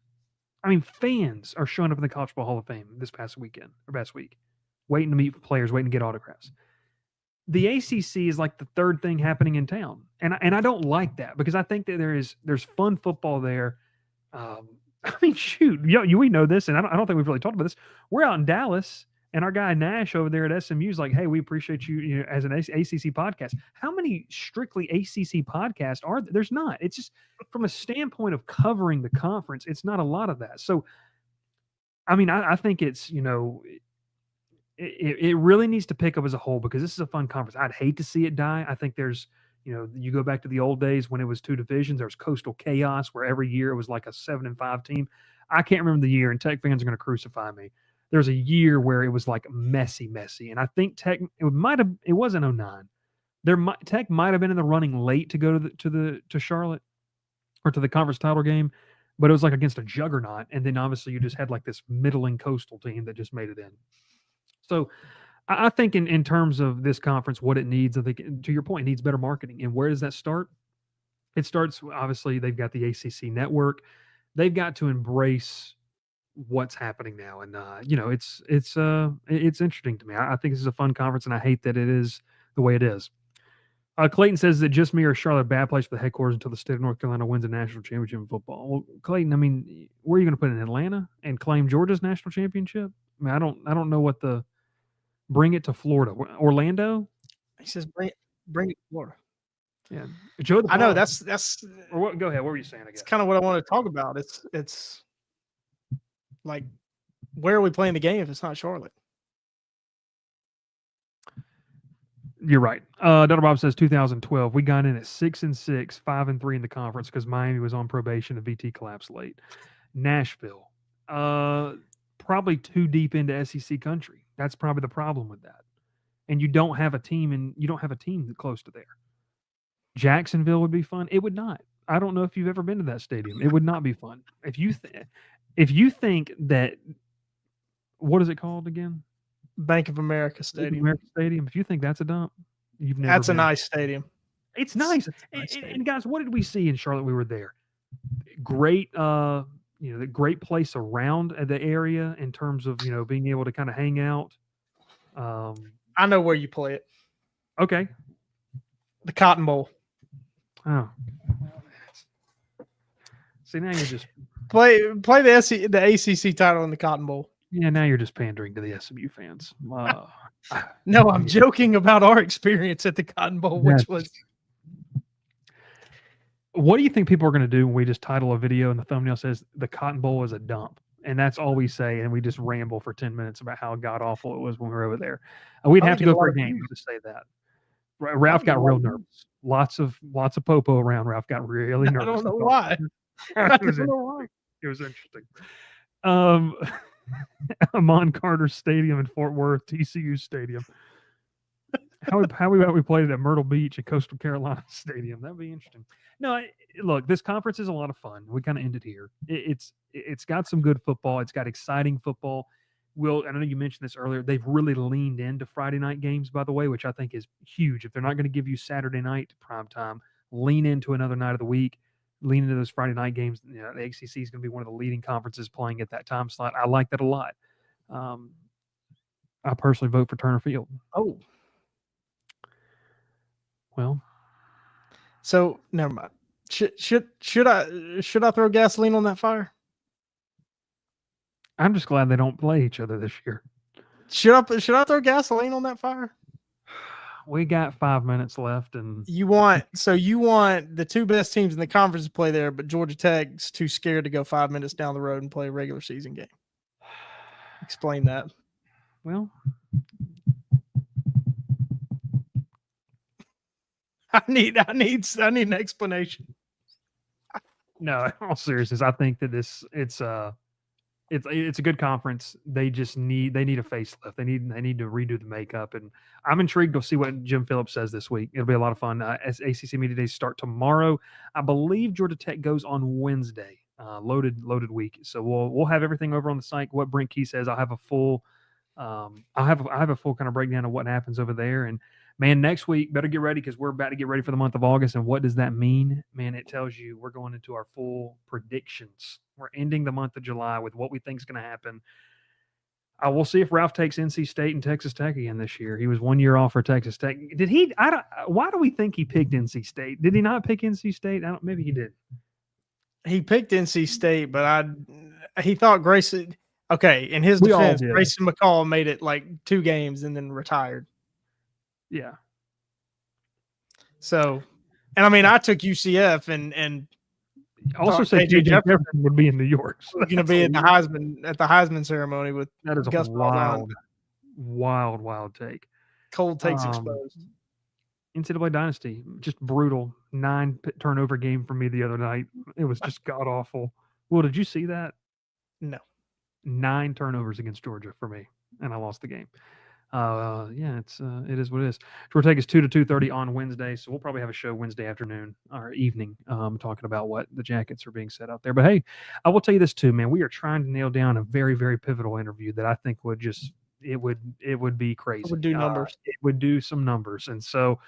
I mean, fans are showing up in the College Football Hall of Fame this past weekend or past week. waiting to meet players, waiting to get autographs. The ACC is like the third thing happening in town, and I don't like that because I think that there's fun football there. I mean, shoot, we know this, and I don't think we've really talked about this. We're out in Dallas, and our guy Nash over there at SMU is like, "Hey, we appreciate you, as an ACC podcast." How many strictly ACC podcasts are there? There's not. It's just from a standpoint of covering the conference, it's not a lot of that. So, I mean, I think it's it really needs to pick up as a whole because this is a fun conference. I'd hate to see it die. I think there's, you go back to the old days when it was two divisions. There was Coastal Chaos where every year it was like a 7-5 team. I can't remember the year, and Tech fans are going to crucify me. There's a year where it was like messy, and I think Tech it wasn't 09. Tech might have been in the running late to go to Charlotte or to the conference title game, but it was like against a juggernaut, and then obviously you just had like this middling Coastal team that just made it in. So I think in terms of this conference, what it needs, I think, to your point, it needs better marketing. And where does that start? It starts, obviously, they've got the ACC network. They've got to embrace what's happening now. And, it's interesting to me. I think this is a fun conference, and I hate that it is the way it is. Clayton says that just me or Charlotte bad place for the headquarters until the state of North Carolina wins a national championship in football. Well, Clayton, I mean, where are you going to put it in Atlanta and claim Georgia's national championship? I mean, I don't know what the... Bring it to Florida. Orlando? He says bring it to Florida. Yeah. Joe I know that's or what, go ahead. What were you saying? It's kind of what I want to talk about. It's like, where are we playing the game if it's not Charlotte? You're right. Dr. Bob says 2012. We got in at 6-6, 5-3 in the conference because Miami was on probation and VT collapsed late. Nashville. Probably too deep into SEC country. That's probably the problem with that. And you don't have a team close to there. Jacksonville would be fun. It would not. I don't know if you've ever been to that stadium. It would not be fun. If you think that, what is it called again? Bank of America Stadium. If you think that's a dump, you've never. That's a nice stadium. It's nice. And guys, what did we see in Charlotte? We were there. Great. The great place around the area in terms of, being able to kind of hang out. I know where you play it. Okay. The Cotton Bowl. Oh. See, now you're just play the ACC title in the Cotton Bowl. Yeah, now you're just pandering to the SMU fans. No, I'm joking about our experience at the Cotton Bowl, which was... What do you think people are going to do when we just title a video and the thumbnail says the Cotton Bowl is a dump? And that's all we say, and we just ramble for 10 minutes about how god-awful it was when we were over there. We'd have to go for a game to say that. Ralph got real nervous. Lots of popo around. Ralph got really nervous. I don't know why. It was interesting. Amon Carter Stadium in Fort Worth, TCU Stadium. How about we played it at Myrtle Beach at Coastal Carolina Stadium? That'd be interesting. No, look, this conference is a lot of fun. We kind of ended here. It's got some good football. It's got exciting football. I know you mentioned this earlier. They've really leaned into Friday night games, by the way, which I think is huge. If they're not going to give you Saturday night prime time, lean into another night of the week. Lean into those Friday night games. The ACC is going to be one of the leading conferences playing at that time slot. I like that a lot. I personally vote for Turner Field. Oh. Well, so never mind. Should I throw gasoline on that fire? I'm just glad they don't play each other this year. Should I throw gasoline on that fire? We got 5 minutes left, and you want the two best teams in the conference to play there, but Georgia Tech's too scared to go 5 minutes down the road and play a regular season game. Explain that. Well, I need an explanation. No, in all seriousness, I think that it's a good conference. They just need a facelift. They need to redo the makeup, and I'm intrigued to see what Jim Phillips says this week. It'll be a lot of fun. As ACC Media Days start tomorrow, I believe Georgia Tech goes on Wednesday. Loaded week. So we'll have everything over on the site. What Brent Key says, I'll have a full kind of breakdown of what happens over there. And man, next week, better get ready because we're about to get ready for the month of August. And what does that mean? Man, it tells you we're going into our full predictions. We're ending the month of July with what we think is going to happen. I will see if Ralph takes NC State and Texas Tech again this year. He was 1 year off for Texas Tech. Did he? Why do we think he picked NC State? Did he not pick NC State? Maybe he did. He picked NC State, but he thought Grayson. Okay, in his defense, Grayson McCall made it like 2 games and then retired. Yeah. So, and I mean, I took UCF and also said KJ Jefferson would be in New York. So going to be at the Heisman ceremony with that is Gus wild take. Cold takes exposed. NCAA Dynasty, just brutal. 9 turnover game for me the other night. It was just god awful. Well, did you see that? No. 9 turnovers against Georgia for me, and I lost the game. It is what it is. Georgia Tech is 2 to 2:30 on Wednesday, so we'll probably have a show Wednesday afternoon or evening, talking about what the Jackets are being set out there. But hey, I will tell you this too, man. We are trying to nail down a very, very pivotal interview that I think would be crazy. It would do numbers. It would do some numbers, and so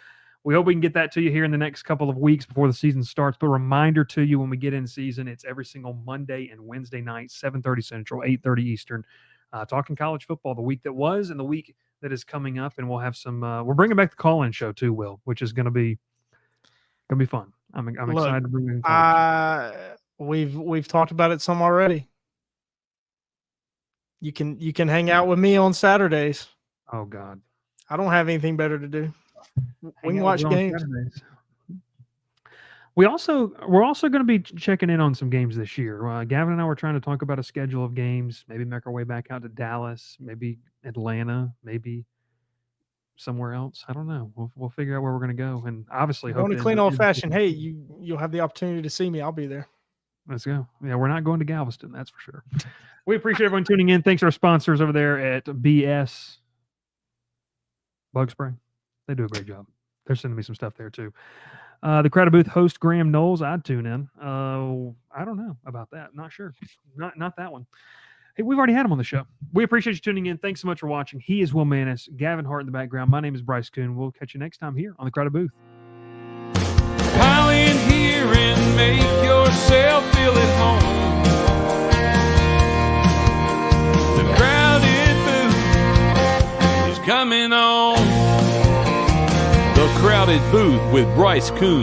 we hope we can get that to you here in the next couple of weeks before the season starts. But reminder to you, when we get in season, it's every single Monday and Wednesday night, 7:30 Central, 8:30 Eastern, talking college football, the week that was and the week that is coming up. And we'll have some. We're bringing back the call-in show too, Will, which is going to be fun. I'm excited to bring in. We've talked about it some already. You can hang out with me on Saturdays. Oh God, I don't have anything better to do. We can watch games. We're also going to be checking in on some games this year. Gavin and I were trying to talk about a schedule of games, maybe make our way back out to Dallas, maybe Atlanta, maybe somewhere else. I don't know. We'll figure out where we're going to go. And obviously, going to clean old fashioned. Hey, you'll have the opportunity to see me. I'll be there. Let's go. Yeah, we're not going to Galveston. That's for sure. We appreciate everyone tuning in. Thanks to our sponsors over there at BS Bug Spray. They do a great job. They're sending me some stuff there too. The Crowded Booth host Graham Knowles, I'd tune in. I don't know about that. Not sure. Not that one. Hey, we've already had him on the show. We appreciate you tuning in. Thanks so much for watching. He is Will Mannis, Gavin Hart in the background. My name is Bryce Koon. We'll catch you next time here on the Crowded Booth. Pile in here and make yourself feel at home. The Crowded Booth is coming on. The Crowded Booth with Bryce Koon.